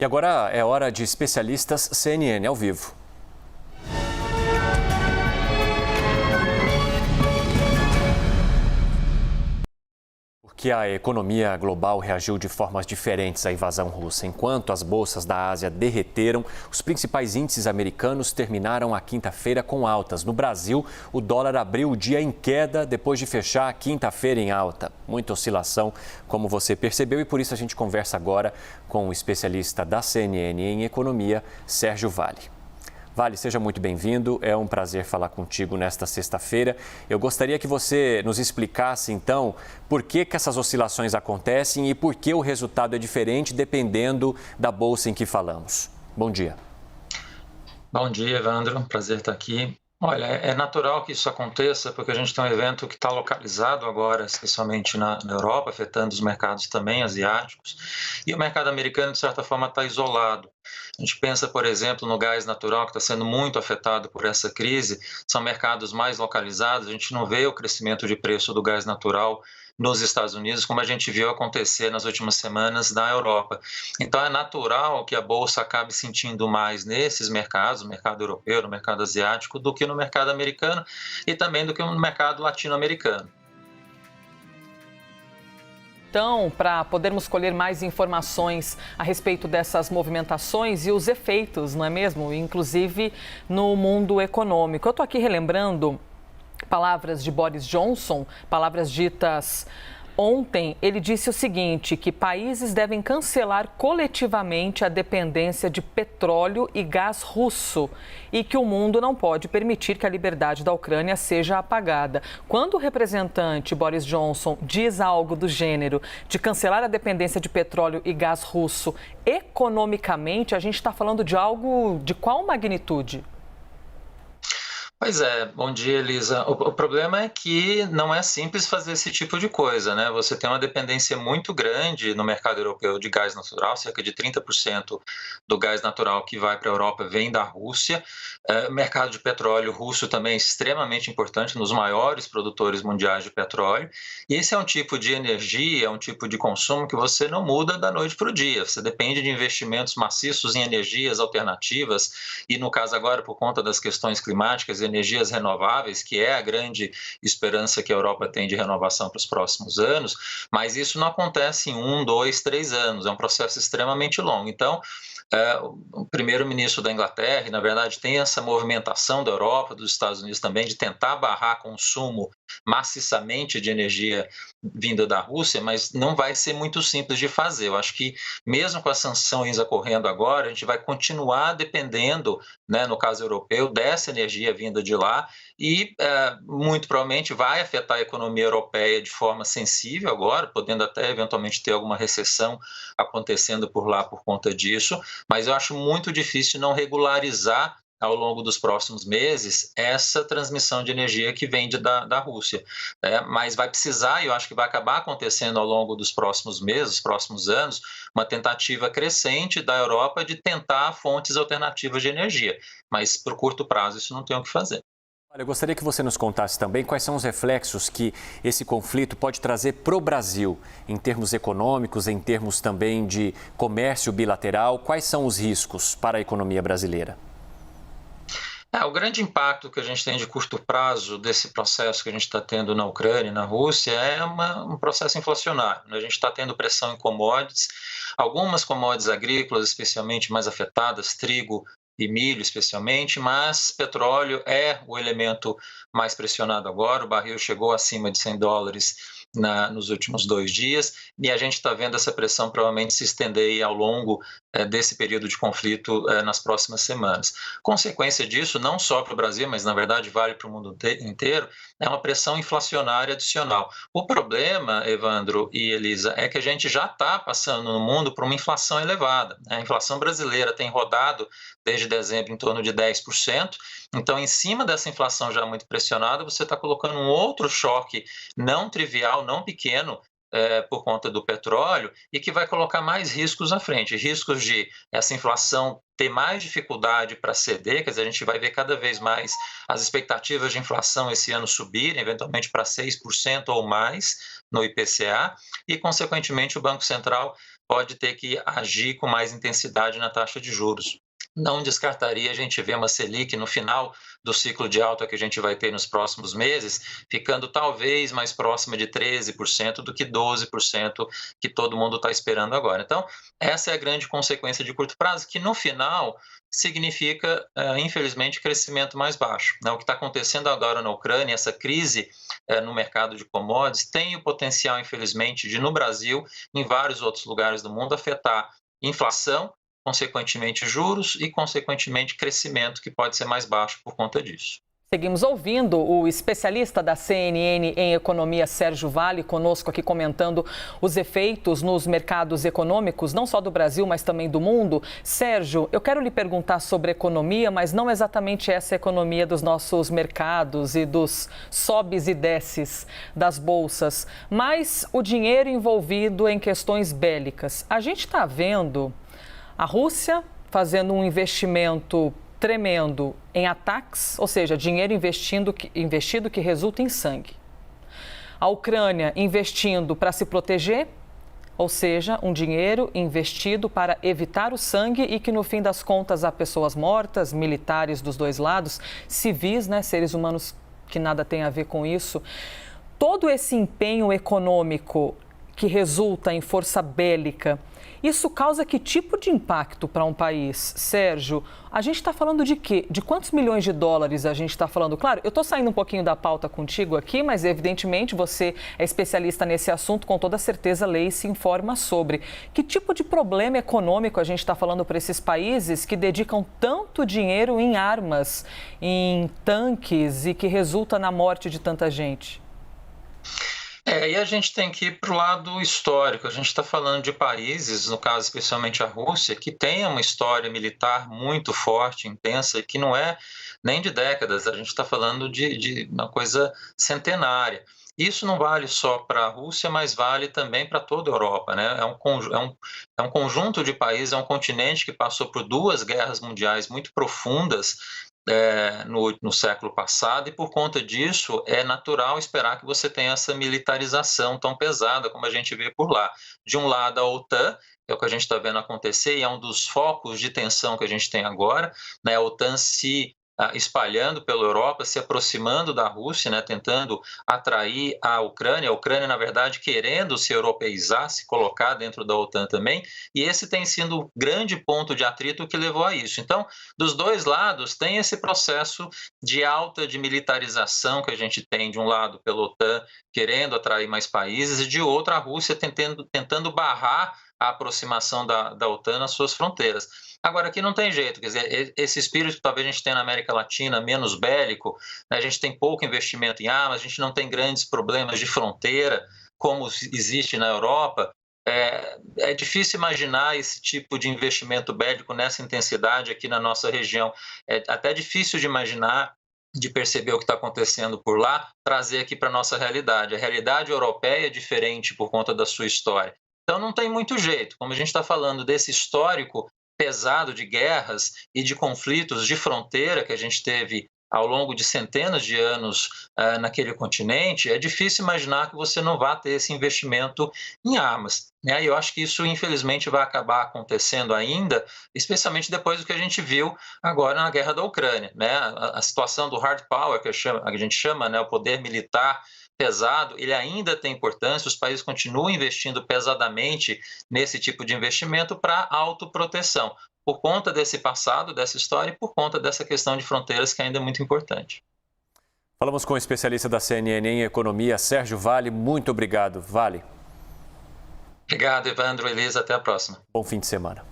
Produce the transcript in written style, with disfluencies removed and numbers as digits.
E agora é hora de especialistas CNN ao vivo. Porque a economia global reagiu de formas diferentes à invasão russa. Enquanto as bolsas da Ásia derreteram, os principais índices americanos terminaram a quinta-feira com altas. No Brasil, o dólar abriu o dia em queda depois de fechar a quinta-feira em alta. Muita oscilação, como você percebeu, e por isso a gente conversa agora com o especialista da CNN em economia, Sérgio Vale. Vale, seja muito bem-vindo. É um prazer falar contigo nesta sexta-feira. Eu gostaria que você nos explicasse, então, por que essas oscilações acontecem e por que o resultado é diferente dependendo da bolsa em que falamos. Bom dia. Bom dia, Evandro. Prazer estar aqui. Olha, é natural que isso aconteça porque a gente tem um evento que está localizado agora, especialmente na Europa, afetando os mercados também asiáticos, e o mercado americano, de certa forma, está isolado. A gente pensa, por exemplo, no gás natural, que está sendo muito afetado por essa crise, são mercados mais localizados, a gente não vê o crescimento de preço do gás natural nos Estados Unidos, como a gente viu acontecer nas últimas semanas na Europa. Então, é natural que a Bolsa acabe sentindo mais nesses mercados, no mercado europeu, no mercado asiático, do que no mercado americano e também do que no mercado latino-americano. Então, para podermos colher mais informações a respeito dessas movimentações e os efeitos, não é mesmo? Inclusive no mundo econômico. Eu estou aqui relembrando palavras de Boris Johnson, palavras ditas ontem. Ele disse o seguinte, que países devem cancelar coletivamente a dependência de petróleo e gás russo e que o mundo não pode permitir que a liberdade da Ucrânia seja apagada. Quando o representante Boris Johnson diz algo do gênero de cancelar a dependência de petróleo e gás russo, economicamente, a gente está falando de algo de qual magnitude? Pois é, bom dia, Elisa. O problema é que não é simples fazer esse tipo de coisa, né? Você tem uma dependência muito grande no mercado europeu de gás natural, cerca de 30% do gás natural que vai para a Europa vem da Rússia. O mercado de petróleo russo também é extremamente importante, nos maiores produtores mundiais de petróleo. E esse é um tipo de energia, é um tipo de consumo que você não muda da noite para o dia. Você depende de investimentos maciços em energias alternativas e, no caso agora, por conta das questões climáticas, energias renováveis, que é a grande esperança que a Europa tem de renovação para os próximos anos, mas isso não acontece em 1, 2, 3 anos, é um processo extremamente longo. Então, o primeiro-ministro da Inglaterra, e na verdade tem essa movimentação da Europa, dos Estados Unidos também, de tentar barrar consumo maciçamente de energia vinda da Rússia, mas não vai ser muito simples de fazer. Eu acho que mesmo com as sanções ocorrendo agora, a gente vai continuar dependendo, né, no caso europeu, dessa energia vinda de lá e muito provavelmente vai afetar a economia europeia de forma sensível agora, podendo até eventualmente ter alguma recessão acontecendo por lá por conta disso, mas eu acho muito difícil não regularizar ao longo dos próximos meses essa transmissão de energia que vem da Rússia. Mas vai precisar, e eu acho que vai acabar acontecendo ao longo dos próximos meses, próximos anos, uma tentativa crescente da Europa de tentar fontes alternativas de energia. Mas, por curto prazo, isso não tem o que fazer. Olha, eu gostaria que você nos contasse também quais são os reflexos que esse conflito pode trazer para o Brasil, em termos econômicos, em termos também de comércio bilateral. Quais são os riscos para a economia brasileira? O grande impacto que a gente tem de curto prazo desse processo que a gente está tendo na Ucrânia e na Rússia é um processo inflacionário, né? A gente está tendo pressão em commodities, algumas commodities agrícolas especialmente mais afetadas, trigo e milho especialmente, mas petróleo é o elemento mais pressionado agora, o barril chegou acima de $100 nos últimos 2 dias, e a gente está vendo essa pressão provavelmente se estender ao longo desse período de conflito nas próximas semanas. Consequência disso, não só para o Brasil, mas na verdade vale para o mundo inteiro, é uma pressão inflacionária adicional. O problema, Evandro e Elisa, é que a gente já está passando no mundo por uma inflação elevada. A inflação brasileira tem rodado desde dezembro em torno de 10%, então em cima dessa inflação já muito pressionada, você está colocando um outro choque não trivial, não pequeno, por conta do petróleo, e que vai colocar mais riscos à frente, riscos de essa inflação ter mais dificuldade para ceder, quer dizer, a gente vai ver cada vez mais as expectativas de inflação esse ano subirem, eventualmente para 6% ou mais no IPCA, e, consequentemente, o Banco Central pode ter que agir com mais intensidade na taxa de juros. Não descartaria a gente ver uma Selic no final do ciclo de alta que a gente vai ter nos próximos meses, ficando talvez mais próxima de 13% do que 12% que todo mundo está esperando agora. Então, essa é a grande consequência de curto prazo, que no final significa, infelizmente, crescimento mais baixo. O que está acontecendo agora na Ucrânia, essa crise no mercado de commodities, tem o potencial, infelizmente, de no Brasil, em vários outros lugares do mundo, afetar inflação, consequentemente juros e, consequentemente, crescimento, que pode ser mais baixo por conta disso. Seguimos ouvindo o especialista da CNN em economia, Sérgio Vale, conosco aqui comentando os efeitos nos mercados econômicos, não só do Brasil, mas também do mundo. Sérgio, eu quero lhe perguntar sobre economia, mas não exatamente essa economia dos nossos mercados e dos sobes e desces das bolsas, mas o dinheiro envolvido em questões bélicas. A gente está vendo a Rússia fazendo um investimento tremendo em ataques, ou seja, dinheiro investido que resulta em sangue. A Ucrânia investindo para se proteger, ou seja, um dinheiro investido para evitar o sangue e que no fim das contas há pessoas mortas, militares dos dois lados, civis, seres humanos que nada tem a ver com isso. Todo esse empenho econômico que resulta em força bélica, isso causa que tipo de impacto para um país? Sérgio, a gente está falando de quê? De quantos milhões de dólares a gente está falando? Claro, eu estou saindo um pouquinho da pauta contigo aqui, mas evidentemente você é especialista nesse assunto, com toda certeza lê e se informa sobre. Que tipo de problema econômico a gente está falando para esses países que dedicam tanto dinheiro em armas, em tanques e que resulta na morte de tanta gente? E a gente tem que ir para o lado histórico. A gente está falando de países, no caso especialmente a Rússia, que tem uma história militar muito forte, intensa, e que não é nem de décadas, a gente está falando de uma coisa centenária. Isso não vale só para a Rússia, mas vale também para toda a Europa, né? É um conjunto de países, é um continente que passou por 2 guerras mundiais muito profundas, no século passado, e por conta disso é natural esperar que você tenha essa militarização tão pesada como a gente vê por lá. De um lado, a OTAN, que é o que a gente está vendo acontecer, e é um dos focos de tensão que a gente tem agora, né? A OTAN se espalhando pela Europa, se aproximando da Rússia, né, tentando atrair a Ucrânia, na verdade, querendo se europeizar, se colocar dentro da OTAN também, e esse tem sido o grande ponto de atrito que levou a isso. Então, dos dois lados, tem esse processo de alta de militarização que a gente tem, de um lado, pela OTAN, querendo atrair mais países, e de outro, a Rússia tentando barrar a aproximação da OTAN nas suas fronteiras. Agora, aqui não tem jeito, quer dizer, esse espírito que talvez a gente tenha na América Latina, menos bélico, né, a gente tem pouco investimento em armas, a gente não tem grandes problemas de fronteira, como existe na Europa. É difícil imaginar esse tipo de investimento bélico nessa intensidade aqui na nossa região. É até difícil de imaginar, de perceber o que está acontecendo por lá, trazer aqui para a nossa realidade. A realidade europeia é diferente por conta da sua história. Então, não tem muito jeito. Como a gente está falando desse histórico pesado de guerras e de conflitos de fronteira que a gente teve ao longo de centenas de anos naquele continente, é difícil imaginar que você não vá ter esse investimento em armas. E eu acho que isso, infelizmente, vai acabar acontecendo ainda, especialmente depois do que a gente viu agora na guerra da Ucrânia, né? A situação do hard power, que a gente chama, né, o poder militar pesado, ele ainda tem importância, os países continuam investindo pesadamente nesse tipo de investimento para autoproteção, por conta desse passado, dessa história e por conta dessa questão de fronteiras que ainda é muito importante. Falamos com o especialista da CNN em economia, Sérgio Vale. Muito obrigado, Vale. Obrigado, Evandro, Elisa, até a próxima. Bom fim de semana.